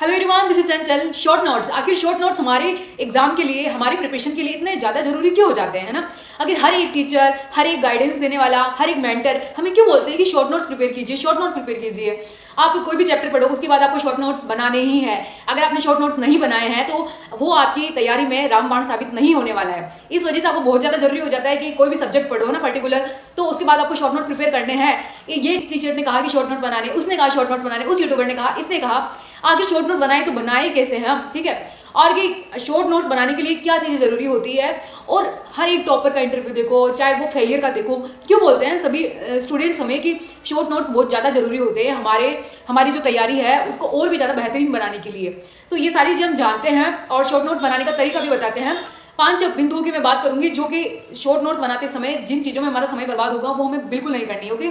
Hello everyone, this is Chanchal. Short notes, आखिर short notes हमारे exam के लिए, हमारे प्रिपरेशन के लिए इतने ज़्यादा जरूरी क्यों हो जाते हैं ना। अगर हर एक टीचर, हर एक गाइडेंस देने वाला, हर एक मेंटर हमें क्यों बोलते हैं कि शॉर्ट नोट्स प्रिपेयर कीजिए, शॉर्ट नोट्स प्रिपेयर कीजिए। आप कोई भी चैप्टर पढ़ो, उसके बाद आपको शॉर्ट नोट्स बनाने ही है। अगर आपने शॉर्ट नोट्स नहीं बनाए हैं तो वो आपकी तैयारी में रामबाण साबित नहीं होने वाला है। इस वजह से आपको बहुत ज़्यादा जरूरी हो जाता है कि कोई भी सब्जेक्ट पढ़ो ना पर्टिकुलर, तो उसके बाद आपको शॉर्ट नोट्स प्रिपेयर करने हैं। ये टीचर ने कहा कि शॉर्ट नोट्स बनाने, उसने कहा शॉर्ट नोट्स बनाने, उस यूट्यूबर ने कहा, इसने कहा। आखिर शॉर्ट नोट्स बनाए तो बनाए कैसे हैं हम, ठीक है। और कि शॉर्ट नोट्स बनाने के लिए क्या चीज़ें ज़रूरी होती है, और हर एक टॉपर का इंटरव्यू देखो, चाहे वो फेलियर का देखो। क्यों बोलते हैं सभी स्टूडेंट्स हमें कि शॉर्ट नोट्स बहुत ज़्यादा ज़रूरी होते हैं हमारी जो तैयारी है उसको और भी ज़्यादा बेहतरीन बनाने के लिए। तो ये सारी चीज़ें हम जानते हैं और शॉर्ट नोट्स बनाने का तरीका भी बताते हैं। 5 बिंदुओं की मैं बात करूंगी जो कि शॉर्ट नोट्स बनाते समय जिन चीज़ों में हमारा समय बर्बाद होगा वो हमें बिल्कुल नहीं करनी है। ओके,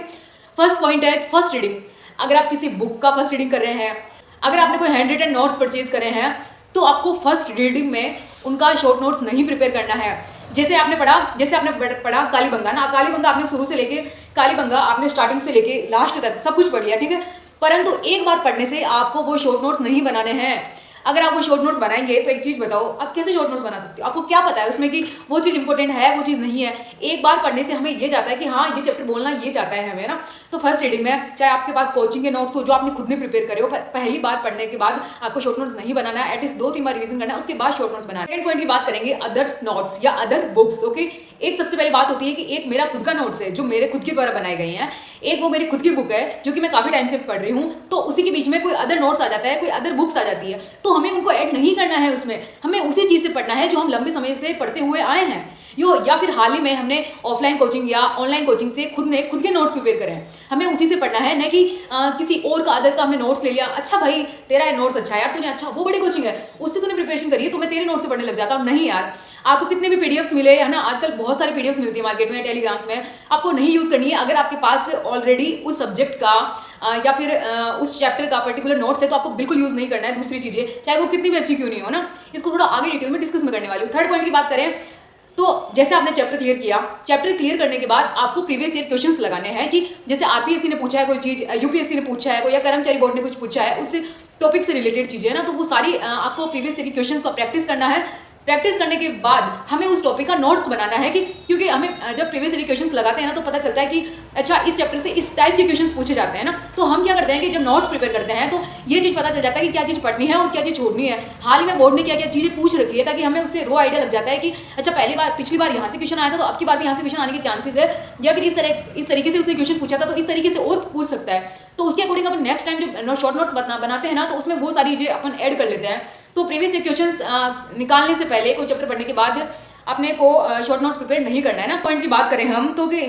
फर्स्ट पॉइंट है फर्स्ट रीडिंग। अगर आप किसी बुक का फर्स्ट रीडिंग कर रहे हैं, अगर आपने कोई हैंड रिटन नोट्स परचेज करे हैं, तो आपको फर्स्ट रीडिंग में उनका शॉर्ट नोट्स नहीं प्रिपेयर करना है। जैसे आपने पढ़ा कालीबंगा ना, कालीबंगा आपने शुरू से लेके कालीबंगा आपने स्टार्टिंग से लेके लास्ट तक सब कुछ पढ़ लिया, ठीक है। परंतु एक बार पढ़ने से आपको वो शॉर्ट नोट्स नहीं बनाने हैं। अगर आप वो शॉर्ट नोट्स बनाएंगे तो एक चीज़ बताओ, आप कैसे शॉर्ट नोट्स बना सकते हो? आपको क्या पता है उसमें कि वो चीज़ इंपॉर्टेंट है, वो चीज़ नहीं है। एक बार पढ़ने से हमें ये जाता है कि हाँ ये चैप्टर बोलना ये चाहता है हमें ना। तो फर्स्ट रीडिंग में चाहे आपके पास कोचिंग के नोट्स हो जो आपने खुद ने प्रिपेयर करे हो, पर पहली बार पढ़ने के बाद आपको शॉर्ट नोट्स नहीं बनाना है। एटलीस्ट 2-3 बार रिवीजन करना है, उसके बाद शॉर्ट नोट्स बनाना है। सेकंड पॉइंट की बात करेंगे अदर नोट्स या अदर बुक्स। ओके, एक सबसे पहली बात होती है कि एक मेरा खुद का नोट्स है जो मेरे खुद के द्वारा बनाए गए हैं, एक वो मेरी खुद की बुक है जो कि मैं काफ़ी टाइम से पढ़ रही हूँ। तो उसी के बीच में कोई अदर नोट्स आ जाता है, कोई अदर बुक्स आ जाती है, तो हमें उनको ऐड नहीं करना है उसमें। हमें उसी चीज़ से पढ़ना है जो हम लंबे समय से पढ़ते हुए आए हैं, या फिर हाल ही में हमने ऑफलाइन कोचिंग या ऑनलाइन कोचिंग से खुद के नोट्स प्रिपेयर करें हैं। हमें उसी से पढ़ना है, न कि किसी और का अदर का हमने नोट्स ले लिया। अच्छा भाई तेरा नोट्स अच्छा है यार, तूने अच्छा वो बड़ी कोचिंग है उससे तूने प्रिपरेशन करी है तो मैं तेरे नोट्स से पढ़ने लग जाता हूँ। नहीं यार, आपको कितने भी पीडीएफ्स मिले है ना, आजकल बहुत सारी पीडीएफ्स मिलती है मार्केट में, टेलीग्राम्स में, आपको नहीं यूज़ करनी है। अगर आपके पास ऑलरेडी उस सब्जेक्ट का या फिर उस चैप्टर का पर्टिकुलर नोट्स है तो आपको बिल्कुल यूज़ नहीं करना है दूसरी चीज़ें, चाहे वो कितनी भी अच्छी क्यों नहीं हो ना। इसको थोड़ा आगे डिटेल में डिस्कस में करने वाली हूँ। थर्ड पॉइंट की बात करें तो जैसे आपने चैप्टर क्लियर किया, चैप्टर क्लियर करने के बाद आपको प्रीवियस ईयर क्वेश्चंस लगाने हैं कि जैसे आरपीएससी ने पूछा है कोई चीज़, यूपीएससी ने पूछा है कोई, या कर्मचारी बोर्ड ने कुछ पूछा है, उस टॉपिक से रिलेटेड चीज़ें है ना, तो वो सारी आपको प्रीवियस ईयर की क्वेश्चंस को प्रैक्टिस करना है। प्रैक्टिस करने के बाद हमें उस टॉपिक का नोट्स बनाना है, कि क्योंकि हमें जब प्रीवियस ईयर क्वेश्चंस लगाते हैं ना तो पता चलता है कि अच्छा इस चैप्टर से इस टाइप के क्वेश्चंस पूछे जाते हैं ना। तो हम क्या करते हैं कि जब नोट्स प्रिपेयर करते हैं तो ये चीज़ पता चल जाता है कि क्या चीज़ पढ़नी है और क्या चीज़ छोड़नी है। हाल ही में बोर्ड ने क्या क्या चीज़ें पूछ रखी है, ताकि हमें उससे रो आइडिया लग जाता है कि अच्छा पिछली बार यहाँ से क्वेश्चन आया था तो अब की बार भी यहाँ से क्वेश्चन आने के चांसेस है, या फिर इस तरीके से उसने क्वेश्चन पूछा था तो इस तरीके से और पूछ सकता है। तो उसके अकॉर्डिंग अपन नेक्स्ट टाइम जो शॉर्ट नोट्स बनाते हैं ना तो उसमें वो सारी चीज़ें अपन ऐड कर लेते हैं। तो प्रीवियस ईयर क्वेश्चंस निकालने से पहले, कोई चैप्टर पढ़ने के बाद अपने को शॉर्ट नोट्स प्रिपेयर नहीं करना है ना। पॉइंट की बात करें हम तो कि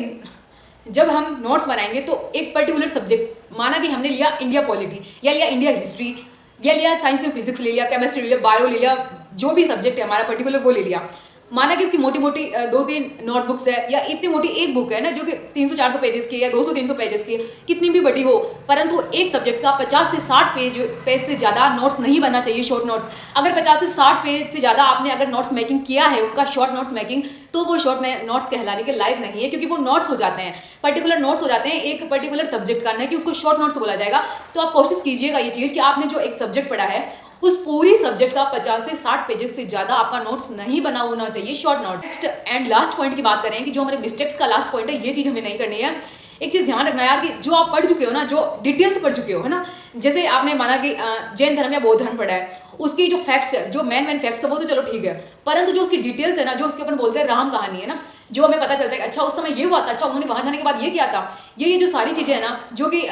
जब हम नोट्स बनाएंगे तो एक पर्टिकुलर सब्जेक्ट, माना कि हमने लिया इंडिया पॉलिटी या लिया इंडिया हिस्ट्री या लिया साइंस एंड फिजिक्स ले लिया, केमिस्ट्री ले लिया, बायो ले लिया, जो भी सब्जेक्ट है हमारा पर्टिकुलर वो ले लिया। माना कि उसकी मोटी मोटी 2-3 नोटबुक्स है या इतनी मोटी एक बुक है ना जो कि 300-400 पेजेस की है या 200-300 पेजेस की है, कितनी भी बड़ी हो, परंतु एक सब्जेक्ट का 50 से 60 पेज से ज़्यादा नोट्स नहीं बनना चाहिए, शॉर्ट नोट्स। अगर 50 से 60 पेज से ज़्यादा आपने अगर नोट्स मेकिंग किया है, उनका शॉर्ट नोट्स मेकिंग, तो वो शॉर्ट नोट्स कहलाने के लायक नहीं है, क्योंकि वो नोट्स हो जाते हैं, पर्टिकुलर नोट्स हो जाते हैं एक पर्टिकुलर सब्जेक्ट का, नहीं कि उसको शॉर्ट नोट्स बोला जाएगा। तो आप कोशिश कीजिएगा ये चीज़ कि आपने जो एक सब्जेक्ट पढ़ा है उस पूरी सब्जेक्ट का 50 से 60 पेजेस से ज़्यादा आपका नोट्स नहीं बना होना चाहिए, short notes. Next and last point की बात करें कि जो हमारे मिस्टेक्स का लास्ट पॉइंट है, ये चीज़ हमें नहीं करनी है। एक चीज़ ध्यान रखना यार कि जो आप पढ़ चुके हो ना, जो डिटेल्स पढ़ चुके हो है ना, जैसे आपने माना कि जैन धर्म या बौद्ध धर्म पढ़ा है, उसकी जो फैक्ट्स है, जो मेन फैक्ट्स है वो तो चलो ठीक है, परंतु जो उसकी डिटेल्स है ना, जो उसके अपन बोलते हैं राम कहानी है ना, जो हमें पता चलता है कि अच्छा उस समय ये हुआ था, अच्छा उन्होंने वहाँ जाने के बाद ये किया था, ये जो सारी चीज़ें है ना, जो कि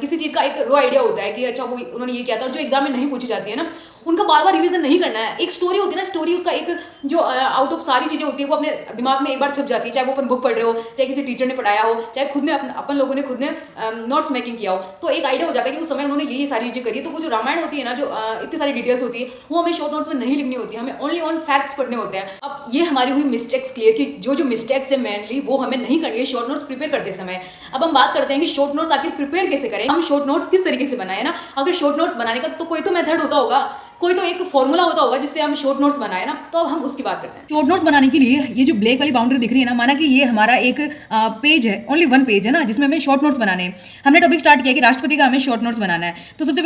किसी चीज़ का एक रो आइडिया होता है कि अच्छा वो उन्होंने ये किया था, और जो एग्जाम में नहीं पूछी जाती है ना, उनका बार बार रिवीजन नहीं करना है। एक स्टोरी होती है ना, स्टोरी उसका एक जो आउट ऑफ सारी चीज़ें होती है वो अपने दिमाग में एक बार छप जाती है, चाहे वो अपन बुक पढ़ रहे हो, चाहे किसी टीचर ने पढ़ाया हो, चाहे खुद ने अपन लोगों ने खुद ने नोट्स मेकिंग किया हो, तो एक आइडिया हो जाता है कि उस समय उन्होंने ये सारी चीज़ें करी। तो वो जो रामायण होती है ना, जो इतनी सारी डिटेल्स होती है, वो हमें शॉर्ट नोट्स में नहीं लिखनी होती है, हमें ओनली ऑन फैक्ट्स पढ़ने होते हैं। अब ये हमारी हुई मिस्टेक्स क्लियर कि जो मिस्टेक्स है मेनली वो हमें नहीं करनी है शॉर्ट नोट्स प्रिपेयर करते समय। अब हम बात करते हैं कि शॉर्ट नोट्स आखिर प्रिपेयर कैसे करें, हम शॉर्ट नोट्स किस तरीके से बनाए ना। अगर शॉर्ट नोट्स बनाने का तो कोई तो मेथड होता होगा, कोई तो एक फॉर्मूला होता होगा जिससे हम शॉर्ट नोट्स बनाए ना, तो अब हम उसकी बात करते हैं। शॉर्ट नोट्स बनाने के लिए ये जो ब्लैक वाली बाउंड्री दिख रही है ना, माना कि ये हमारा एक पेज है, ओनली वन पेज है ना, जिसमें हमें शॉर्ट नोट्स बनाने हैं। हमने टॉपिक स्टार्ट किया कि राष्ट्रपति का हमें शॉर्ट नोट्स बनाना है। तो सबसे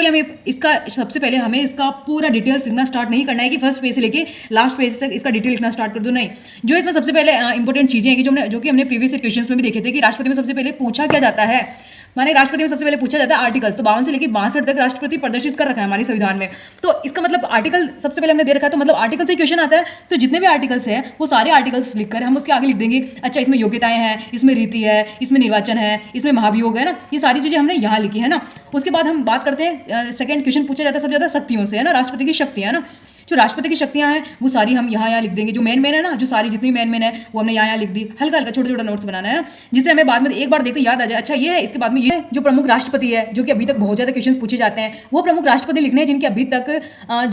पहले हमें इसका पूरा डिटेल्स लिखना स्टार्ट नहीं करना है कि फर्स्ट पेज से लेके लास्ट पेज तक इसका डिटेल लिखना स्टार्ट कर दो, नहीं। जो इसमें सबसे पहले इंपॉर्टेंट चीज़ें हैं कि जो कि हमने प्रीवियस क्वेश्चंस में भी देखे थे कि राष्ट्रपति में सबसे पहले पूछा क्या जाता है। माने राष्ट्रपति में सबसे पहले पूछा जाता है आर्टिकल्स, तो 52 से लेकर 62 तक राष्ट्रपति प्रदर्शित कर रखा है हमारे संविधान में। तो इसका मतलब आर्टिकल सबसे पहले हमने दे रखा है, तो मतलब आर्टिकल से क्वेश्चन आता है। तो जितने भी आर्टिकल्स हैं वो सारे आर्टिकल्स लिखकर हम उसके आगे लिख देंगे, अच्छा इसमें योग्यताएं हैं, इसमें रीति है, इसमें निर्वाचन है, इसमें महाभियोग है ना, ये सारी चीज़ें हमने यहाँ लिखी है ना। उसके बाद हम बात करते हैं, सेकंड क्वेश्चन पूछा जाता है सबसे ज़्यादा शक्तियों से, है ना, राष्ट्रपति की शक्तियाँ, है ना। जो राष्ट्रपति की शक्तियाँ हैं वो सारी हम यहाँ लिख देंगे। जो मेन है ना, जो सारी जितनी मेन है वो हमने यहाँ लिख दी। हल्का हल्का छोटा छोटा नोट्स बनाना है, जिससे हमें बाद में एक बार देखते याद आ जाए, अच्छा ये है। इसके बाद में ये जो प्रमुख राष्ट्रपति है, जो कि अभी तक बहुत ज़्यादा क्वेश्चन पूछे जाते हैं, वो प्रमुख राष्ट्रपति लिखने हैं जिनके अभी तक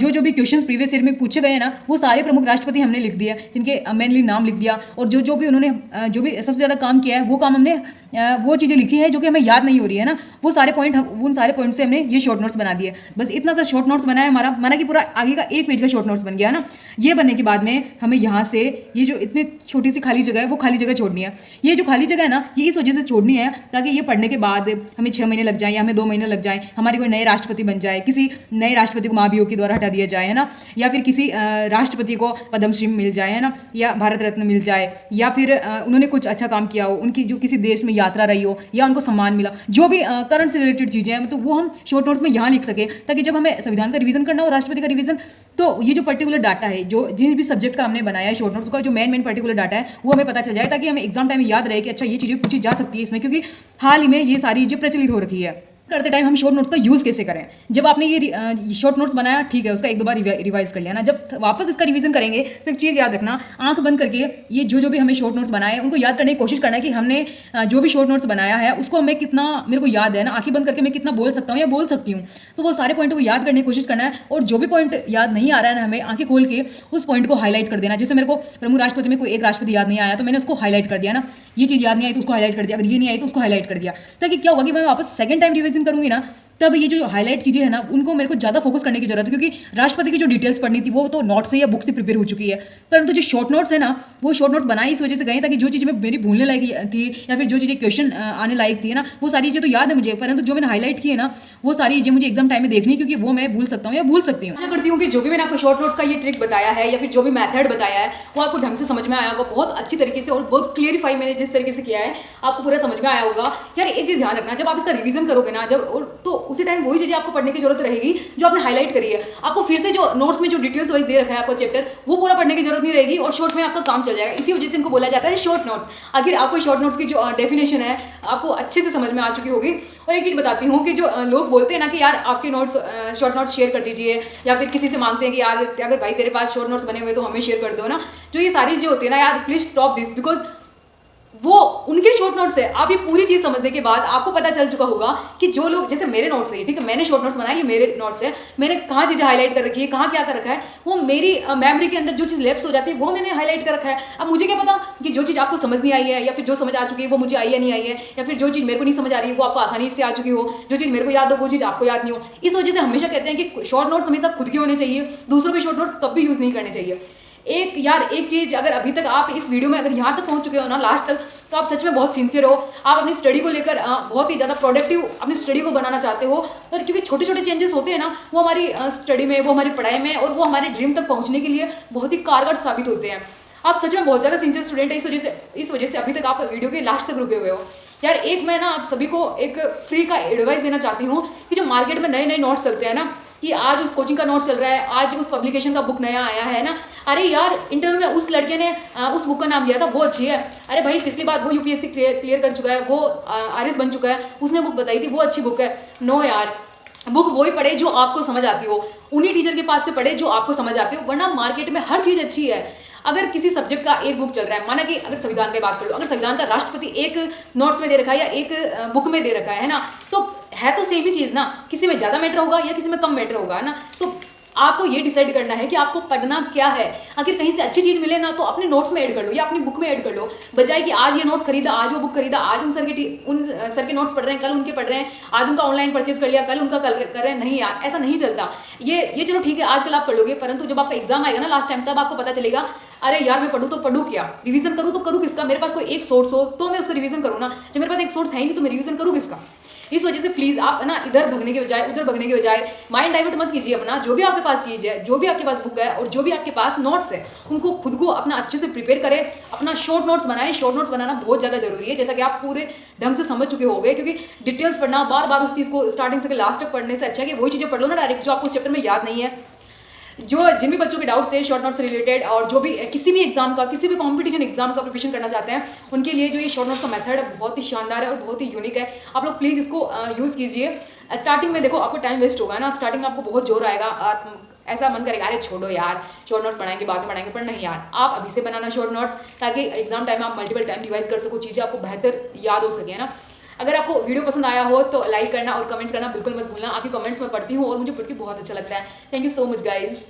जो भी क्वेश्चन प्रीवियस ईयर में पूछे गए ना, वो सारे प्रमुख राष्ट्रपति हमने लिख दिया, जिनके मेनली नाम लिख दिया। और जो भी उन्होंने जो भी सबसे ज़्यादा काम किया है वो काम हमने वो चीज़ें लिखी है जो कि हमें याद नहीं हो रही है ना, वो सारे पॉइंट उन सारे पॉइंट से हमने ये शॉर्ट नोट्स बना दिए। बस इतना सा शॉर्ट नोट्स बनाया हमारा, माना कि पूरा आगे का एक पेज का शॉर्ट नोट्स बन गया ना। ये बनने के बाद में हमें यहाँ से ये जो इतनी छोटी सी खाली जगह है वो खाली जगह छोड़नी है। ये जो खाली जगह है ना, ये इस वजह से छोड़नी है ताकि ये पढ़ने के बाद हमें 6 महीने लग जाए या हमें 2 महीने लग जाए, हमारे कोई नए राष्ट्रपति बन जाए, किसी नए राष्ट्रपति को महाभियोग के द्वारा हटा दिया जाए, है ना, या फिर किसी राष्ट्रपति को पद्मश्री मिल जाए, है ना, या भारत रत्न मिल जाए, या फिर उन्होंने कुछ अच्छा काम किया हो, उनकी जो किसी देश में यात्रा रही हो या उनको सम्मान मिला, जो भी करंट से रिलेटेड चीज़ें हैं, तो वो हम शॉर्ट नोट्स में यहाँ लिख सके, ताकि जब हमें संविधान का रिवीजन करना हो, राष्ट्रपति का रिवीजन, तो ये जो पर्टिकुलर डाटा है, जो जिस भी सब्जेक्ट का हमने बनाया है शॉर्ट नोट्स का, जो मेन पर्टिकुलर डाटा है वो हमें पता चल जाए, ताकि हमें एग्जाम टाइम में याद रहे कि अच्छा ये चीज़ें पूछी जा सकती है इसमें, क्योंकि हाल ही में ये सारी चीज़ें प्रचलित हो रखी है। करते टाइम हम शॉर्ट नोट्स का यूज़ कैसे करें। जब आपने ये शॉर्ट नोट्स बनाया, ठीक है, उसका एक दो बार रिवाइज कर लिया ना, जब वापस इसका रिवीजन करेंगे तो एक चीज़ याद रखना, आंख बंद करके ये जो भी हमें शॉर्ट नोट्स बनाए उनको याद करने की कोशिश करना है कि हमने जो भी शॉर्ट नोट्स बनाया है उसको हमें कितना, मेरे को याद है ना, आंखें बंद करके मैं कितना बोल सकता हूँ या बोल सकती हूँ। तो वो सारे पॉइंटों को याद करने की कोशिश करना है, और जो भी पॉइंट याद नहीं आ रहा है ना, हमें आंखें खोल के उस पॉइंट को हाईलाइट कर देना। जैसे मेरे को प्रमुख राष्ट्रपति में कोई एक राष्ट्रपति याद नहीं आया तो मैंने उसको हाईलाइट कर दिया ना, ये चीज़ याद नहीं आई तो उसको हाईलाइट कर दिया, अगर ये नहीं आई तो उसको हाईलाइट कर दिया, ताकि क्या होगा कि मैं वापस सेकंड टाइम रिवीजन करूँगी ना, तब ये जो हाईलाइट चीज़ें हैं ना उनको मेरे को ज़्यादा फोकस करने की जरूरत है, क्योंकि राष्ट्रपति की जो डिटेल्स पढ़नी थी वो तो नोट से या बुक से प्रिपेयर हो चुकी है, परंतु जो शॉर्ट नोट्स है ना वो शॉर्ट नोट्स बनाए इस वजह से गए ताकि जो चीज़ें मेरी भूलने लायक थी या फिर जो चीज़ें क्वेश्चन आने लायक थी ना, वो सारी चीज़ें तो याद है मुझे, परंतु जो मैंने हाईलाइट की है ना वो सारी चीज़ें मुझे एग्जाम टाइम में देखनी, क्योंकि वो मैं भूल सकता हूँ या भूल सकती हूँ। आशा करती हूँ कि जो भी मैंने आपको शॉर्ट नोट्स का ये ट्रिक बताया है या फिर जो भी मेथड बताया है वो आपको ढंग से समझ में आया होगा, बहुत अच्छी तरीके से, और बहुत क्लियरिफाई मैंने जिस तरीके से किया है आपको पूरा समझ में आया होगा। यार एक चीज़ ध्यान रखना, जब आप इसका रिवीजन करोगे ना, जब तो उसी टाइम वही चीज़ें आपको पढ़ने की जरूरत रहेगी जो आपने हाईलाइट करी है। आपको फिर से जो नोट्स में जो डिटेल्स वाइज दे रखा है आपको चैप्टर, वो पूरा पढ़ने की जरूरत नहीं रहेगी और शॉर्ट में आपका काम चल जाएगा। इसी वजह से इनको बोला जाता है शॉर्ट नोट्स। आखिर आपको शॉर्ट नोट्स की जो डेफिनेशन है आपको अच्छे से समझ में आ चुकी होगी। और एक चीज़ बताती हूँ कि जो लोग बोलते हैं ना कि यार आपके नोट्स शॉर्ट नोट्स शेयर कर दीजिए, या फिर किसी से मांगते हैं कि यार अगर भाई तेरे पास शॉर्ट नोट्स बने हुए तो हमें शेयर कर दो ना, जो ये सारी चीज़ें होती है ना, यार प्लीज स्टॉप दिस, बिकॉज वो उनके शॉर्ट नोट्स है। आप ये पूरी चीज़ समझने के बाद आपको पता चल चुका होगा कि जो लोग, जैसे मेरे नोट्स है, ठीक है, मैंने शॉर्ट नोट्स बनाए, ये मेरे नोट्स है, मैंने कहाँ चीज़ें हाईलाइट कर रखी है, कहाँ क्या कर रखा है, वो मेरी मेमोरी के अंदर जो चीज़ लैप्स हो जाती है वो मैंने हाईलाइट कर रखा है। अब मुझे क्या पता कि जो चीज़ आपको समझ नहीं आई है या फिर जो समझ आ चुकी है वो मुझे आई या नहीं आई है, या फिर जो चीज़ मेरे को नहीं समझ आ रही है वो आपको आसानी से आ चुकी हो, जो चीज़ मेरे को याद हो वो चीज़ आपको याद नहीं हो। इस वजह से हमेशा कहते हैं कि शॉर्ट नोट्स हमेशा खुद के होने चाहिए, दूसरों के शॉर्ट नोट्स कभी यूज़ नहीं करने चाहिए। एक चीज़, अगर अभी तक आप इस वीडियो में अगर यहाँ तक पहुँच चुके हो ना लास्ट तक, तो आप सच में बहुत सिंसियर हो, आप अपनी स्टडी को लेकर बहुत ही ज़्यादा प्रोडक्टिव अपनी स्टडी को बनाना चाहते हो। और क्योंकि छोटे छोटे चेंजेस होते हैं ना, वो हमारी स्टडी में, वो हमारी पढ़ाई में, और वो हमारे ड्रीम तक पहुँचने के लिए बहुत ही कारगर साबित होते हैं। आप सच में बहुत ज़्यादा सिंसियर स्टूडेंट है, इस वजह से अभी तक आप वीडियो के लास्ट तक रुके हुए हो। यार एक मैं ना आप सभी को एक फ्री का एडवाइस देना चाहती हूँ कि जो मार्केट में नए नए नोट्स चलते हैं ना, कि आज उस कोचिंग का नोट्स चल रहा है, आज उस पब्लिकेशन का बुक नया आया है ना, अरे यार इंटरव्यू में उस लड़के ने उस बुक का नाम लिया था, वो अच्छी है, अरे भाई पिछली बार वो यूपीएससी क्लियर कर चुका है, वो आरएस बन चुका है, उसने बुक बताई थी, वो अच्छी बुक है। नो यार, बुक वही पढ़े जो आपको समझ आती हो, उन्हीं टीचर के पास से पढ़े जो आपको समझ आती हो, वरना मार्केट में हर चीज़ अच्छी है। अगर किसी सब्जेक्ट का एक बुक चल रहा है, माना कि अगर संविधान की बात कर लो, अगर संविधान का राष्ट्रपति एक नोट्स में दे रखा है या एक बुक में दे रखा है ना, तो है तो सेम ही चीज़ ना, किसी में ज़्यादा मैटर होगा या किसी में कम मैटर होगा, है ना। तो आपको ये डिसाइड करना है कि आपको पढ़ना क्या है। अगर कहीं से अच्छी चीज़ मिले ना तो अपने नोट्स में ऐड कर लो या अपनी बुक में ऐड कर लो, बजाय कि आज ये नोट्स खरीदा, आज वो बुक खरीदा, आज उन सर के नोट्स पढ़ रहे हैं, कल उनके पढ़ रहे हैं, आज उनका ऑनलाइन परचेज कर लिया, कल उनका कर रहे हैं। नहीं यार, ऐसा नहीं चलता। ये चलो ठीक है, आजकल आप कर लोगे, परंतु जब आपका एग्जाम आएगा ना लास्ट टाइम, तब आपको पता चलेगा अरे यार मैं पढ़ूँ तो पढ़ूँ क्या, रिवीजन करूँ तो करूँ किसका, मेरे पास कोई एक सोर्स हो तो मैं उसका रिवीजन करूँ ना, जब मेरे पास एक सोर्स है ही नहीं तो मैं रिवीजन करूँ किसका। इस वजह से प्लीज आप ना इधर भगने के बजाय उधर भगने के बजाय माइंड डाइवर्ट मत कीजिए अपना। जो भी आपके पास चीज़ है, जो भी आपके पास बुक है और जो भी आपके पास नोट्स है, उनको खुद को अपना अच्छे से प्रिपेयर करें, अपना शॉर्ट नोट्स बनाएं। शॉर्ट नोट्स बनाना बहुत ज़्यादा जरूरी है, जैसा कि आप पूरे ढंग से समझ चुके होंगे, क्योंकि डिटेल्स पढ़ना, बार बार उस चीज़ को स्टार्टिंग से लास्ट तक पढ़ने से अच्छा है कि वही चीज़ें पढ़ लो ना डायरेक्ट, जो आपको उस चैप्टर में याद नहीं है। जिन भी बच्चों के डाउट्स थे शॉर्ट नोट से रिलेटेड, और जो भी किसी भी एग्जाम का, किसी भी कॉम्पिटिशन एग्जाम का प्रिपरेशन करना चाहते हैं, उनके लिए जो ये शॉर्ट नोट्स का मेथड है बहुत ही शानदार है और बहुत ही यूनिक है। आप लोग प्लीज़ इसको यूज़ कीजिए। स्टार्टिंग में देखो आपको टाइम वेस्ट होगा ना, स्टार्टिंग में आपको बहुत जोर आएगा, ऐसा मन करेगा अरे छोड़ो यार शॉर्ट नोट्स बनाएंगे बाद में बनाएंगे, पर नहीं यार, आप अभी से बनाना शॉर्ट नोट्स, ताकि एग्जाम टाइम आप मल्टीपल टाइम रिवाइज कर सको, चीज़ें आपको बेहतर याद हो सके, है ना। अगर आपको वीडियो पसंद आया हो तो लाइक करना और कमेंट्स करना बिल्कुल मत भूलना। आपकी कमेंट्स मैं पढ़ती हूँ और मुझे पढ़ के बहुत अच्छा लगता है। Thank you so much guys.